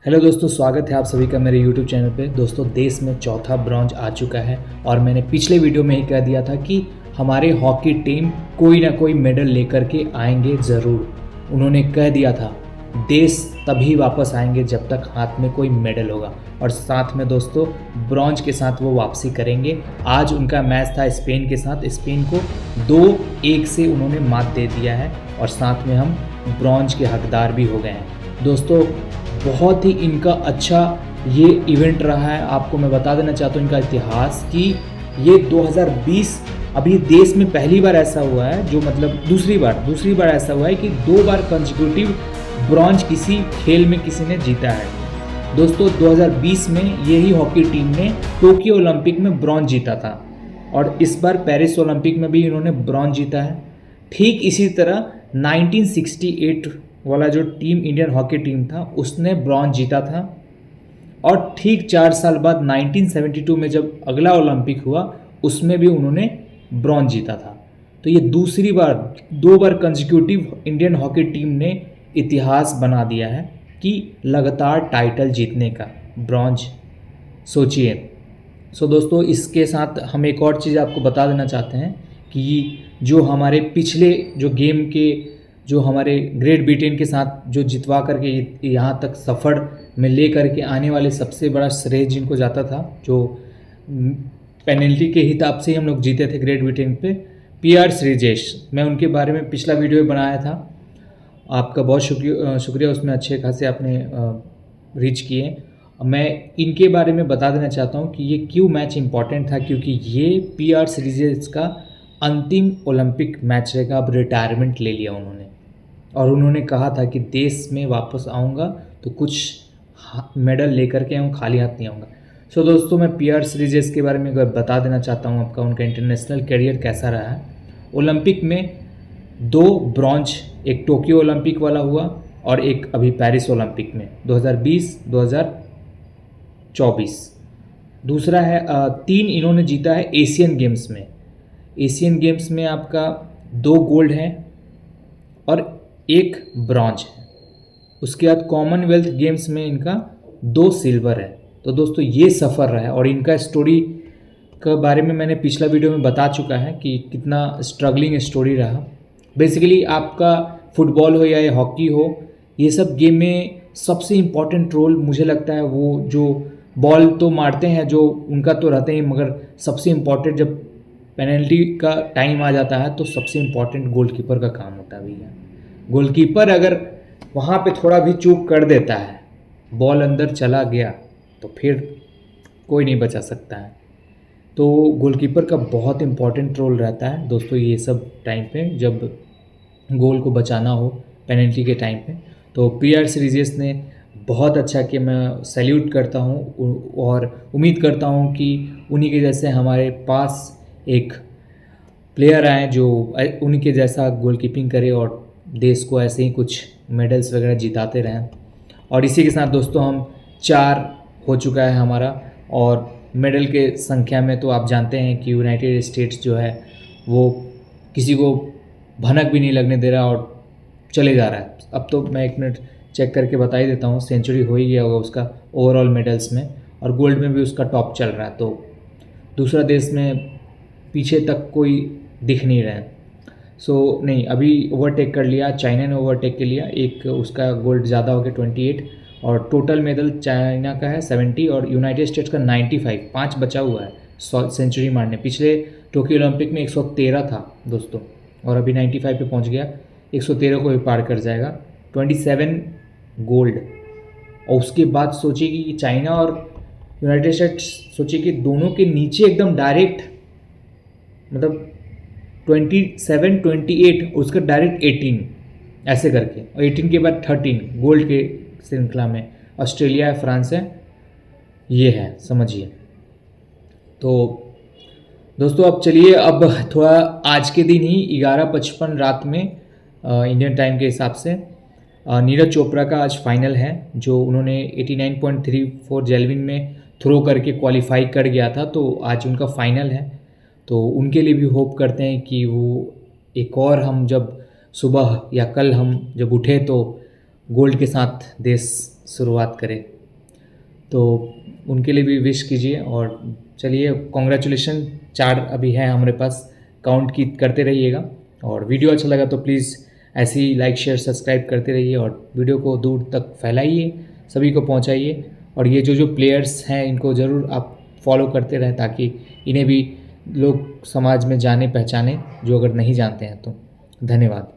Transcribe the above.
Hello दोस्तों, स्वागत है आप सभी का मेरे YouTube चैनल पे। दोस्तों, देश में चौथा ब्रॉन्ज आ चुका है और मैंने पिछले वीडियो में ही कह दिया था कि हमारे हॉकी टीम कोई ना कोई मेडल लेकर के आएंगे ज़रूर। उन्होंने कह दिया था देश तभी वापस आएंगे जब तक हाथ में कोई मेडल होगा, और साथ में दोस्तों ब्रॉन्ज के साथ वो वापसी करेंगे। आज उनका मैच था स्पेन के साथ। स्पेन को 2-1 से उन्होंने मात दे दिया है और साथ में हम ब्रॉन्ज के हकदार भी हो गए हैं। दोस्तों, बहुत ही इनका अच्छा ये इवेंट रहा है। आपको मैं बता देना चाहता हूँ इनका इतिहास कि ये 2020 अभी देश में पहली बार ऐसा हुआ है, जो मतलब दूसरी बार ऐसा हुआ है कि 2 बार कंसेक्यूटिव ब्रॉन्ज किसी खेल में किसी ने जीता है। दोस्तों, 2020 में यही हॉकी टीम ने टोक्यो ओलंपिक में ब्रॉन्ज जीता था और इस बार पेरिस ओलंपिक में भी इन्होंने ब्रॉन्ज जीता है। ठीक इसी तरह 1968 वाला जो टीम इंडियन हॉकी टीम था उसने ब्रॉन्ज जीता था, और ठीक 4 साल बाद 1972 में जब अगला ओलंपिक हुआ उसमें भी उन्होंने ब्रॉन्ज जीता था। तो ये दूसरी बार 2 बार कंसेक्यूटिव इंडियन हॉकी टीम ने इतिहास बना दिया है कि लगातार टाइटल जीतने का। ब्रॉन्ज, सोचिए। दोस्तों, इसके साथ हम एक और चीज़ आपको बता देना चाहते हैं कि जो हमारे पिछले जो गेम के जो हमारे ग्रेट ब्रिटेन के साथ जो जितवा करके यहाँ तक सफ़र में ले करके आने वाले सबसे बड़ा श्रेय जिनको जाता था, जो पेनल्टी के हिसाब से ही हम लोग जीते थे ग्रेट ब्रिटेन पे, पीआर श्रीजेश। मैं उनके बारे में पिछला वीडियो बनाया था, आपका बहुत शुक्रिया। उसमें अच्छे खासे आपने रीच किए। मैं इनके बारे में बता देना चाहता हूँ कि ये क्यों मैच इम्पॉर्टेंट था, क्योंकि ये पीआर सीरीज का अंतिम ओलंपिक मैच रहेगा। अब रिटायरमेंट ले लिया उन्होंने और उन्होंने कहा था कि देश में वापस आऊँगा तो कुछ मेडल लेकर के आऊँ, खाली हाथ नहीं आऊँगा। दोस्तों, मैं पीआर सीरीज के बारे में बता देना चाहता हूँ आपका उनका इंटरनेशनल करियर कैसा रहा है। ओलंपिक में 2 ब्रॉन्ज, एक टोक्यो ओलंपिक वाला हुआ और एक अभी पेरिस ओलंपिक में 2020 2024। दूसरा है 3 इन्होंने जीता है एशियन गेम्स में। एशियन गेम्स में आपका 2 गोल्ड हैं और 1 ब्रॉन्ज है। उसके बाद कॉमनवेल्थ गेम्स में इनका 2 सिल्वर है। तो दोस्तों, ये सफ़र रहा है और इनका स्टोरी के बारे में मैंने पिछला वीडियो में बता चुका है कि कितना स्ट्रगलिंग स्टोरी रहा। बेसिकली आपका फुटबॉल हो या हॉकी हो, ये सब गेम में सबसे इम्पॉर्टेंट रोल मुझे लगता है वो जो बॉल तो मारते हैं जो उनका तो रहते हैं, मगर सबसे इम्पॉर्टेंट जब पेनल्टी का टाइम आ जाता है तो सबसे इम्पॉर्टेंट गोलकीपर का काम होता है भैया। गोलकीपर अगर वहाँ पे थोड़ा भी चूक कर देता है, बॉल अंदर चला गया तो फिर कोई नहीं बचा सकता है। तो गोलकीपर का बहुत इम्पॉर्टेंट रोल रहता है दोस्तों ये सब टाइम पे, जब गोल को बचाना हो पेनल्टी के टाइम पे। तो पीआर सीरीज ने बहुत अच्छा किया, मैं सैल्यूट करता हूँ और उम्मीद करता हूँ कि उन्हीं के जैसे हमारे पास एक प्लेयर आए जो उन्हीं के जैसा गोलकीपिंग करे और देश को ऐसे ही कुछ मेडल्स वगैरह जिताते रहें। और इसी के साथ दोस्तों हम 4 हो चुका है हमारा, और मेडल के संख्या में तो आप जानते हैं कि यूनाइटेड स्टेट्स जो है वो किसी को भनक भी नहीं लगने दे रहा और चले जा रहा है। अब तो मैं 1 मिनट चेक करके बता ही देता हूँ, सेंचुरी हो ही गया होगा उसका ओवरऑल मेडल्स में, और गोल्ड में भी उसका टॉप चल रहा है। तो दूसरा देश में पीछे तक कोई दिख नहीं रहा है। नहीं, अभी ओवरटेक कर लिया, चाइना ने ओवरटेक कर लिया, एक उसका गोल्ड ज़्यादा हो गया 28, और टोटल मेडल चाइना का है 70 और यूनाइटेड स्टेट्स का 95। 5 बचा हुआ है सेंचुरी मारने। पिछले टोक्यो ओलंपिक में 113 था दोस्तों और अभी 95 पे पहुंच गया, 113 को भी पार कर जाएगा। 27 गोल्ड। और उसके बाद सोचिए कि चाइना और यूनाइटेड स्टेट्स, सोचिए कि दोनों के नीचे एकदम डायरेक्ट, मतलब 27 28 उसका डायरेक्ट 18 ऐसे करके, और 18 के बाद 13 गोल्ड के श्रृंखला में ऑस्ट्रेलिया है, फ्रांस है, ये है, समझिए। तो दोस्तों अब चलिए, अब थोड़ा आज के दिन ही 11:55 रात में इंडियन टाइम के हिसाब से नीरज चोपड़ा का आज फाइनल है, जो उन्होंने 89.34 जेलविन में थ्रो करके क्वालिफाई कर गया था। तो आज उनका फाइनल है, तो उनके लिए भी होप करते हैं कि वो एक और, हम जब सुबह या कल हम जब उठे तो गोल्ड के साथ देश शुरुआत करें। तो उनके लिए भी विश कीजिए। और चलिए, कॉन्ग्रेचुलेशन, 4 अभी हैं हमारे पास, काउंट की करते रहिएगा। और वीडियो अच्छा लगा तो प्लीज़ ऐसे ही लाइक शेयर सब्सक्राइब करते रहिए और वीडियो को दूर तक फैलाइए, सभी को पहुंचाइए। और ये जो प्लेयर्स हैं इनको ज़रूर आप फॉलो करते रहें ताकि इन्हें भी लोग समाज में जाने पहचाने, जो अगर नहीं जानते हैं तो। धन्यवाद।